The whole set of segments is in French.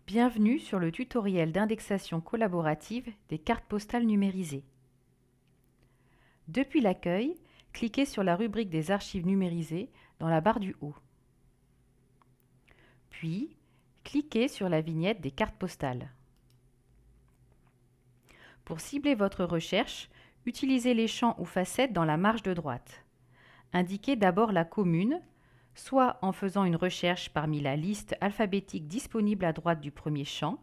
Bienvenue sur le tutoriel d'indexation collaborative des cartes postales numérisées. Depuis l'accueil, cliquez sur la rubrique des archives numérisées dans la barre du haut. Puis, cliquez sur la vignette des cartes postales. Pour cibler votre recherche, utilisez les champs ou facettes dans la marge de droite. Indiquez d'abord la commune, soit en faisant une recherche parmi la liste alphabétique disponible à droite du premier champ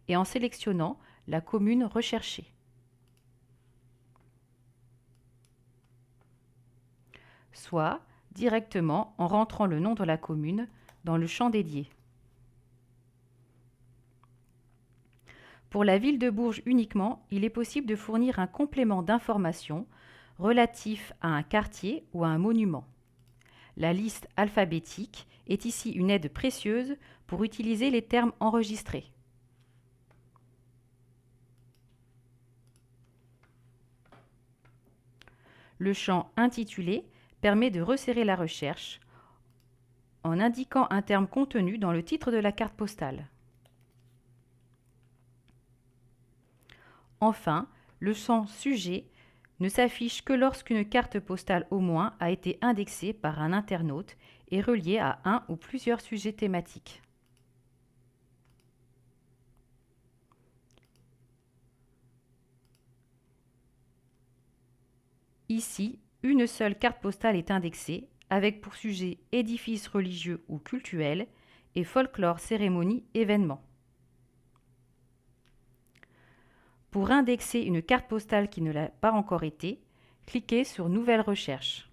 et en sélectionnant la commune recherchée. Soit directement en rentrant le nom de la commune dans le champ dédié. Pour la ville de Bourges uniquement, il est possible de fournir un complément d'information relatif à un quartier ou à un monument. La liste alphabétique est ici une aide précieuse pour utiliser les termes enregistrés. Le champ intitulé permet de resserrer la recherche en indiquant un terme contenu dans le titre de la carte postale. Enfin, le champ sujet ne s'affiche que lorsqu'une carte postale au moins a été indexée par un internaute et reliée à un ou plusieurs sujets thématiques. Ici, une seule carte postale est indexée, avec pour sujet édifices religieux ou cultuels et folklore, cérémonie, événements. Pour indexer une carte postale qui ne l'a pas encore été, cliquez sur Nouvelle recherche.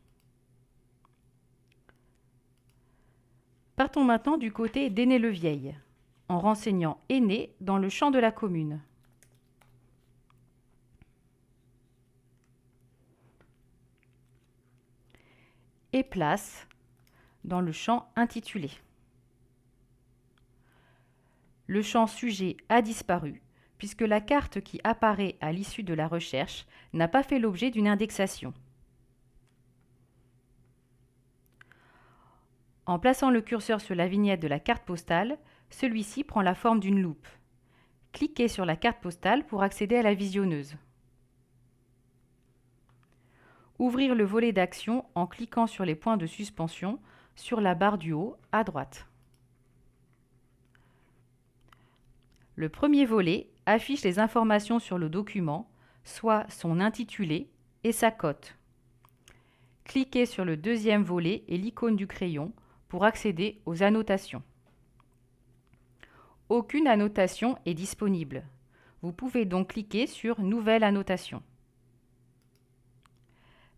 Partons maintenant du côté d'Aîné-le-Vieil, en renseignant Aîné dans le champ de la commune. Et Place dans le champ intitulé. Le champ Sujet a disparu puisque la carte qui apparaît à l'issue de la recherche n'a pas fait l'objet d'une indexation. En plaçant le curseur sur la vignette de la carte postale, celui-ci prend la forme d'une loupe. Cliquez sur la carte postale pour accéder à la visionneuse. Ouvrir le volet d'action en cliquant sur les points de suspension sur la barre du haut à droite. Le premier volet affiche les informations sur le document, soit son intitulé et sa cote. Cliquez sur le deuxième volet et l'icône du crayon pour accéder aux annotations. Aucune annotation est disponible. Vous pouvez donc cliquer sur Nouvelle annotation.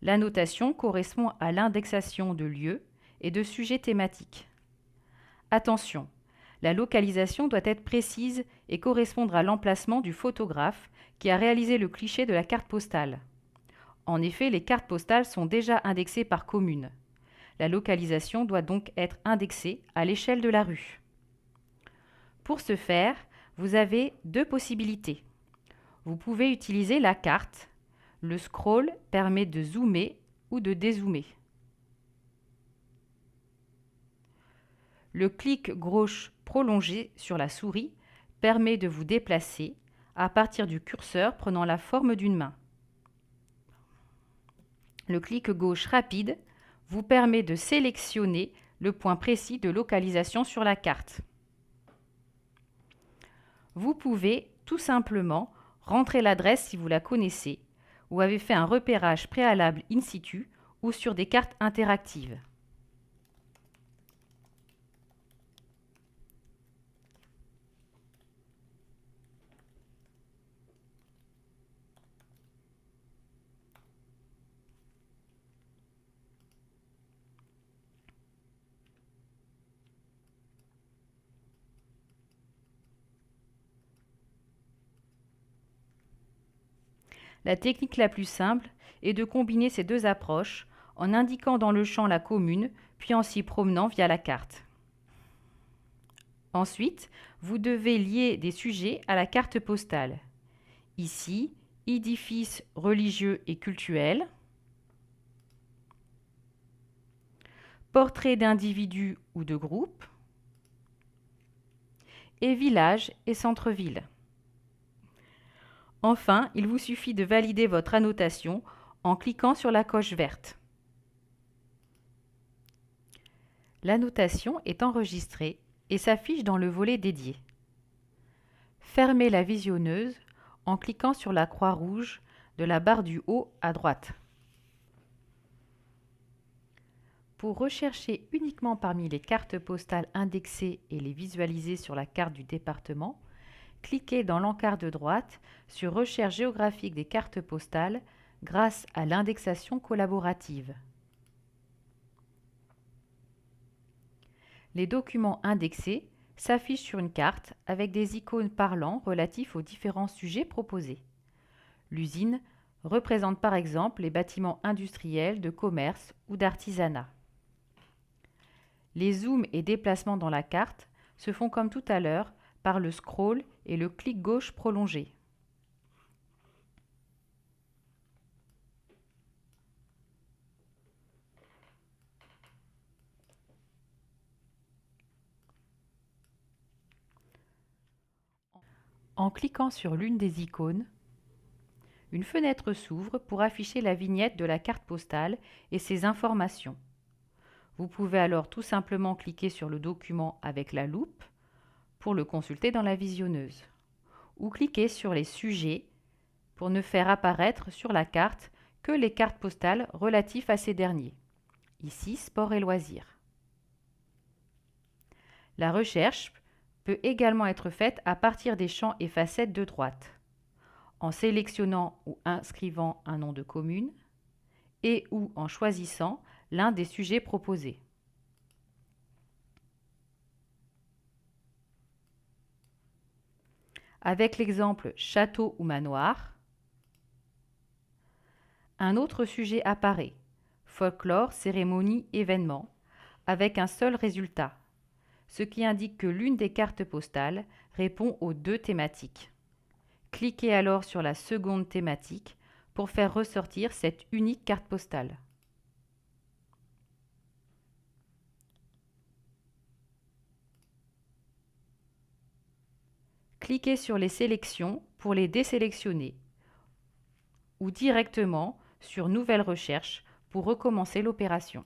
L'annotation correspond à l'indexation de lieux et de sujets thématiques. Attention, la localisation doit être précise et correspondre à l'emplacement du photographe qui a réalisé le cliché de la carte postale. En effet, les cartes postales sont déjà indexées par commune. La localisation doit donc être indexée à l'échelle de la rue. Pour ce faire, vous avez deux possibilités. Vous pouvez utiliser la carte. Le scroll permet de zoomer ou de dézoomer. Le clic gauche prolongé sur la souris permet de vous déplacer à partir du curseur prenant la forme d'une main. Le clic gauche rapide vous permet de sélectionner le point précis de localisation sur la carte. Vous pouvez tout simplement rentrer l'adresse si vous la connaissez ou avez fait un repérage préalable in situ ou sur des cartes interactives. La technique la plus simple est de combiner ces deux approches en indiquant dans le champ la commune, puis en s'y promenant via la carte. Ensuite, vous devez lier des sujets à la carte postale. Ici, édifices religieux et cultuels, portraits d'individus ou de groupes, et village et centre-ville. Enfin, il vous suffit de valider votre annotation en cliquant sur la coche verte. L'annotation est enregistrée et s'affiche dans le volet dédié. Fermez la visionneuse en cliquant sur la croix rouge de la barre du haut à droite. Pour rechercher uniquement parmi les cartes postales indexées et les visualiser sur la carte du département, cliquez dans l'encart de droite sur Recherche géographique des cartes postales grâce à l'indexation collaborative. Les documents indexés s'affichent sur une carte avec des icônes parlant relatifs aux différents sujets proposés. L'usine représente par exemple les bâtiments industriels, de commerce ou d'artisanat. Les zooms et déplacements dans la carte se font comme tout à l'heure par le scroll et le clic gauche prolongé. En cliquant sur l'une des icônes, une fenêtre s'ouvre pour afficher la vignette de la carte postale et ses informations. Vous pouvez alors tout simplement cliquer sur le document avec la loupe pour le consulter dans la visionneuse, ou cliquer sur les sujets pour ne faire apparaître sur la carte que les cartes postales relatives à ces derniers. Ici, sport et loisirs. La recherche peut également être faite à partir des champs et facettes de droite, en sélectionnant ou inscrivant un nom de commune et ou en choisissant l'un des sujets proposés. Avec l'exemple château ou manoir, un autre sujet apparaît, folklore, cérémonie, événement, avec un seul résultat, ce qui indique que l'une des cartes postales répond aux deux thématiques. Cliquez alors sur la seconde thématique pour faire ressortir cette unique carte postale. Cliquez sur les sélections pour les désélectionner ou directement sur Nouvelle recherche pour recommencer l'opération.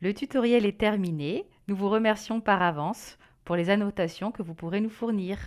Le tutoriel est terminé. Nous vous remercions par avance pour les annotations que vous pourrez nous fournir.